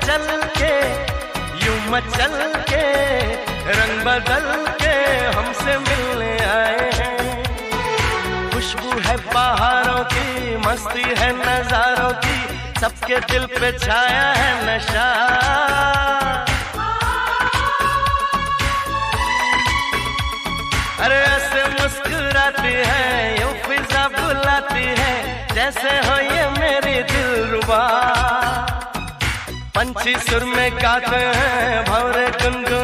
चल के, यूं मचल के, रंग बदल के हमसे मिलने आए हैं। खुशबू है बहारों की, मस्ती है नजारों की, सबके दिल पे छाया है नशा। अरे ऐसे मुस्कुराती है, यूं फिजा बुलाती है, जैसे हो ये मेरी दिलरुबा। पंछी सुर में गाते हैं, भंवरे गुनगुन